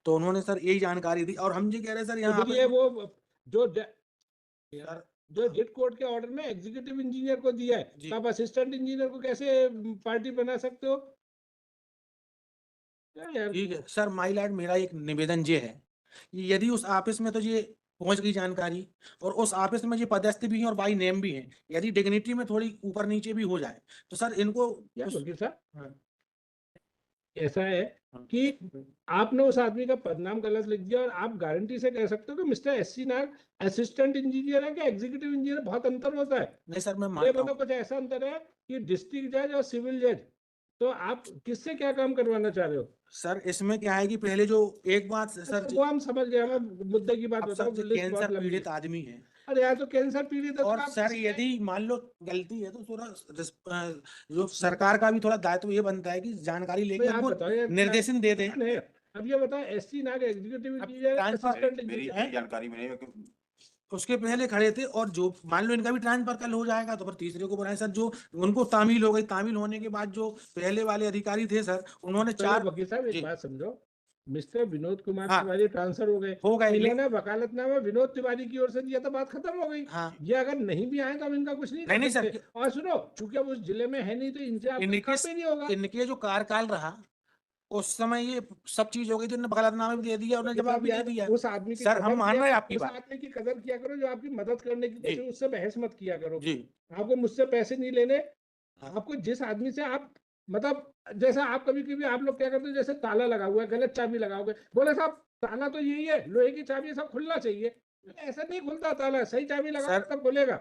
तो उन्होंने सर यही जानकारी दी और हम ये कह रहे हैं सर तो यहाँ फिर ये वो जो सर जो डिट कोड के ऑर्डर में एग्जीक्यूटिव इंजीनियर को दिया है, जी तो आप असिस्टेंट इंजीनियर को कैसे पार्टी बना सकते हो? क्या यार, ठीक है सर, माई लैंड मेरा एक निवेदन ये है कि यदि उस ऑफिस में तो ये पहुंच गई जानकारी और उस ऑफिस में ये पदस्थ भी हैं और बाई नेम भी हैं, यदि डिग्निटी में थोड़ी ऊपर नीचे भी हो जाए तो सर इनको यार उस वकील साहब, हाँ, ऐसा है हाँ, कि आपने उस आदमी का पदनाम गलत लिख दिया और आप गारंटी से कह सकते हो कि मिस्टर एससी नाग असिस्टेंट इंजीनियर है कि एग्जीक्यूटिव इंजीनियर? बहुत अंतर होता है। नहीं सर मैं ये मानता हूँ मतलब कुछ ऐसा अंतर है कि डिस्ट्रिक्ट जज और सिविल जज, तो आप किससे क्या काम करवाना चाह रहे हो? सर, इसमें क्या है कि पहले जो एक बात सर अच्छा वो हम समझ गए, हमें मुद्दे की बात अब बताओ, सर जो लिस्ट बहुत कैंसर लंबी पीड़ित है। आदमी है अरे यार, तो कैंसर पीड़ित है तो और आप सर किसी यदि मान लो गलती है तो थोड़ा जो सरकार का भी थोड़ा दायित्व ये बनता है कि जानकारी भाई लेके आप उनको बताओ यार क्या निर्देशन दे दें। नहीं, अब ये बताओ एससी नाग एग्जीक्यूटिव अब इंजीनियर ट्रांसफर असिस्टेंट मेरी इंजीनियर इतनी जानकारी में नहीं है उसके पहले खड़े थे और जो मान लो इनका भी ट्रांसफर कल हो जाएगा तो फिर तीसरे को बनाए सर, जो उनको तामील हो गई, तामील होने के बाद जो पहले वाले अधिकारी थे सर उन्होंने पहले चार वकील साहब एक जी बात समझो, मिस्टर विनोद कुमार हाँ तिवारी ट्रांसफर हो गए, हो तो गए इन्होंने वकालतनामा विनोद तिवारी की ओर से दिया तो बात खत्म हो गई। हाँ ये अगर नहीं भी आए तो हम इनका कुछ नहीं नहीं कर नहीं सर सकते। और सुनो, चूंकि अब उस जिले में है नहीं तो इनसे आपका इनके काम ही नहीं होगा। इनके जो कार्यकाल रहा उस समय ये सब चीज हो गई थी, उन्होंने वकालतनामा भी दे दिया, उन्होंने वकील जवाब साहब भी दे यार, दिया। उस आदमी की सर हम कदर मान किया, रहे हैं आपकी उस बात। आदमी की कदर किया करो जो आपकी मदद करने की जी कोशिश, उससे बहस मत किया करो। जी आपको मुझसे पैसे नहीं लेने। हाँ आपको जिस आदमी से आप मतलब, जैसा आप कभी कभी आप लोग क्या करते हो, जैसे ताला लगा हुआ है, गलत चाबी लगाओगे, बोले साहब ताला तो यही है, लोहे की चाबी है, सब खुलना चाहिए। ऐसा नहीं खुलता ताला, सही चाबी सर लगाओगे तब खुलेगा।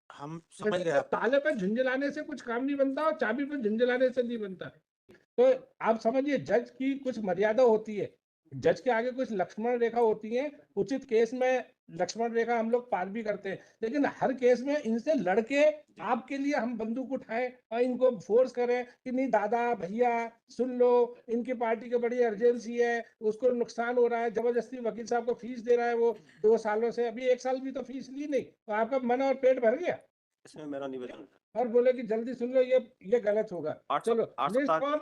हम समझ ऐसे गए तो आप। ताले पे झुंझलाने से कुछ काम नहीं बनता और चाबी पे झुंझलाने से नहीं बनता। तो आप समझिए, जज की कुछ मर्यादा होती है, जज के आगे कुछ लक्ष्मण रेखा होती है। उचित केस में लक्ष्मण रेखा हम लोग पार भी करते हैं, लेकिन हर केस में इनसे लड़के आपके लिए हम बंदूक उठाएं और इनको फोर्स करें कि नहीं दादा भैया सुन लो, इनकी पार्टी की बड़ी अर्जेंसी है, उसको नुकसान हो रहा है, जबरदस्ती वकील साहब को फीस दे रहा है वो 2 सालों से, अभी 1 साल भी तो फीस ली नहीं, तो आपका मन और पेट भर गया। इसमें मेरा निवेदन और बोले कि जल्दी सुन लो, ये गलत होगा। आठ चलो, आठ लिस्ट सप्ताह for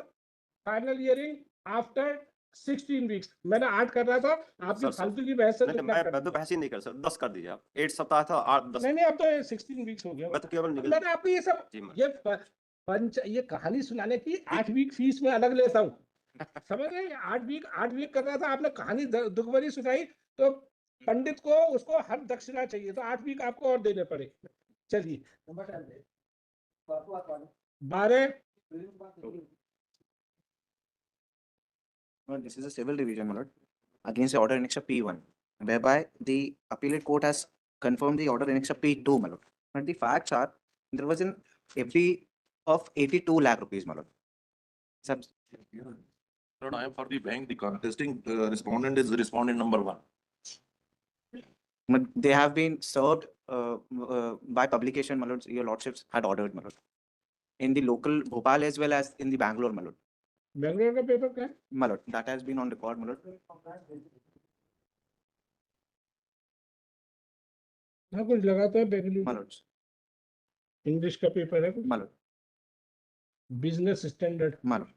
final hearing after 16 weeks. मैंने 8 कर रहा था, आपकी सर फालतू की बहस से नहीं जितना कर मैं तो दिया। बहस ही नहीं कर सर, 10 कर दीजिए आप, 8 सप्ताह था 8 10। नहीं नहीं, अब तो 16 वीक्स हो गया। मैं तो केवल निकल मैंने आपको ये सब जी मैं ये पंच ये कहानी सुनाने की ठीक 8 वीक फीस में अलग लेता हूँ। समझ रहे हैं? 8 वीक कर रहा था, आपने कहानी दुख भरी सुनाई, तो पंडित को उसको हर दक्षिणा चाहिए, तो 8 वीक आपको और देने पड़े। चलिए, 12। This is a civil revision, my lord, against the order annexure P1, whereby the appellate court has confirmed the order annexure P2, my lord. But the facts are, there was an FD of 82 lakh rupees, my lord. Sub- Lord, I am for the bank. The contesting respondent is respondent number 1. but they have been served by publication, my lord. Your lordships had ordered, my lord, in the local Bhopal as well as in the Bangalore, my lord. Bangalore का paper क्या है? My lord, that has been on record, my lord. हाँ, कुछ लगाता है My Bengaluru, lords, English का paper है, my lord, business standard. my lord.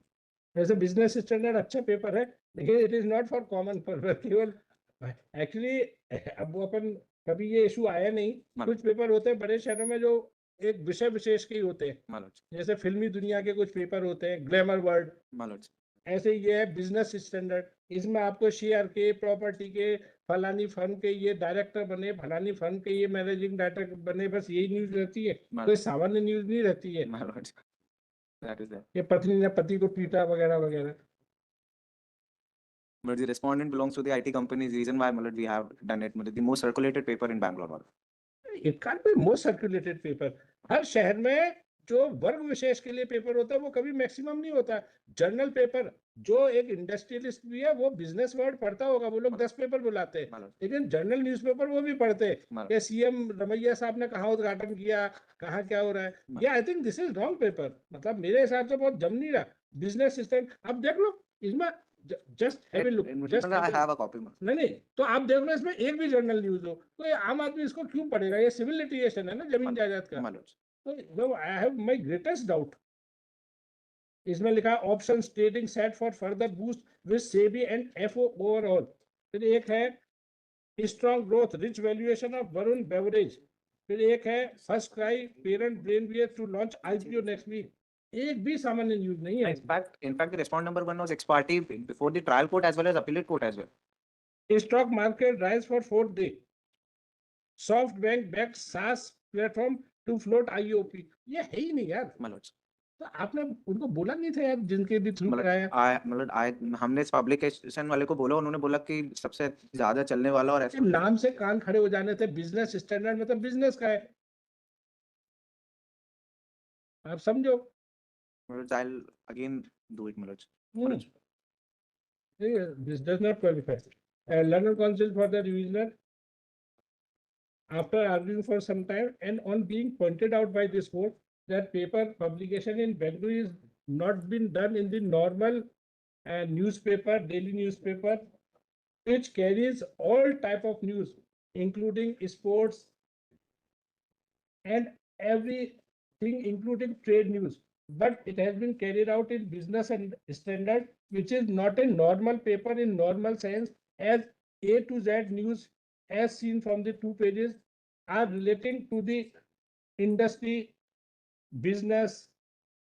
वैसे बिजनेस स्टैंडर्ड अच्छा पेपर है, लेकिन it is not for common purpose, केवल एक्चुअली अब वो अपन कभी ये इशू आया नहीं। मालूम। कुछ पेपर होते हैं बड़े शहरों में जो एक विषय विशेष के ही होते हैं, My lords, जैसे फिल्मी दुनिया के कुछ पेपर होते हैं, ग्लैमर वर्ल्ड, my lords. ऐसे ही ये है बिजनेस स्टैंडर्ड। इसमें आपको शेयर के, प्रॉपर्टी के, फलानी फर्म के ये डायरेक्टर बने, फलानी फर्म के ये मैनेजिंग डायरेक्टर बने, बस यही न्यूज रहती है, कोई सामान्य न्यूज नहीं रहती है। My lords, that is that. ये पत्नी ने पति को पीटा वगैरह वगैरह। But the respondent belongs to the IT company. Is the reason why, my lord, we have done it. The most circulated paper in Bangalore, my lord. It can be most circulated paper. हर शहर में जो वर्ग विशेष के लिए paper होता है वो कभी मैक्सिमम नहीं होता। जर्नल पेपर, जो एक इंडस्ट्रियलिस्ट भी है वो बिजनेस वर्ड पढ़ता होगा, वो लोग 10 पेपर बुलाते हैं, My lord, लेकिन जर्नल न्यूज़पेपर वो भी पढ़ते हैं my lord. कि सीएम रमैया साहब ने कहाँ उद्घाटन किया, कहाँ क्या हो रहा है। ये I think this is wrong paper, मतलब मेरे हिसाब से बहुत जम नहीं रहा बिजनेस सिस्टम। अब देख लो इसमें, just have a look, just I have a copy, my lord. नहीं नहीं, तो आप देख लो इसमें एक भी जर्नल न्यूज हो तो ये आम आदमी इसको क्यों पढ़ेगा? ये सिविल लिटिगेशन है ना, जमीन जायदाद का। My lords. तो I have my greatest doubt इसमें लिखा है option trading set for further boost with SEBI and FO overall. फिर एक है strong growth rich valuation of Varun beverage. फिर एक है FirstCry parent brainwear to launch IPO next week. एक भी सामान्य न्यूज नहीं है। In fact, the respond number one was ex parte before the trial court as well as appellate court as well. Stock market rise for 4th day. Soft bank backed सास platform to float IOP. ये है ही नहीं यार। My lords. तो आपने उनको बोला नहीं था यार जिनके भी थ्रू कराया। हमने इस पब्लिकेशन वाले को बोला, उन्होंने बोला कि सबसे ज्यादा चलने वाला और ऐसा नाम से कान खड़े हो जाने थे। बिजनेस स्टैंडर्ड में तो बिजनेस का है, आप समझो। I'll again do it, my lords. This does not qualify. London Council for the Revisioner, after arguing for some time and on being pointed out by this court that paper publication in Bengaluru is not been done in the normal newspaper, daily newspaper, which carries all type of news, including sports and everything, including trade news. But it has been carried out in business and standard, which is not a normal paper in normal sense, as A to Z news, as seen from the 2 pages, are relating to the industry, business,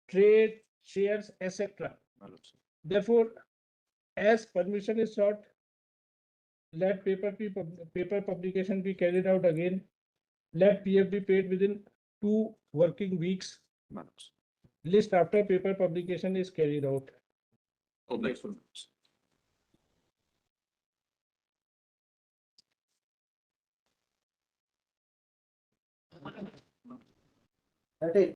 trade, shares, etc. My lords. Therefore, as permission is sought, let paper publication be carried out again. Let PF be paid within 2 working weeks. My lords. List after paper publication is carried out. Objection. That is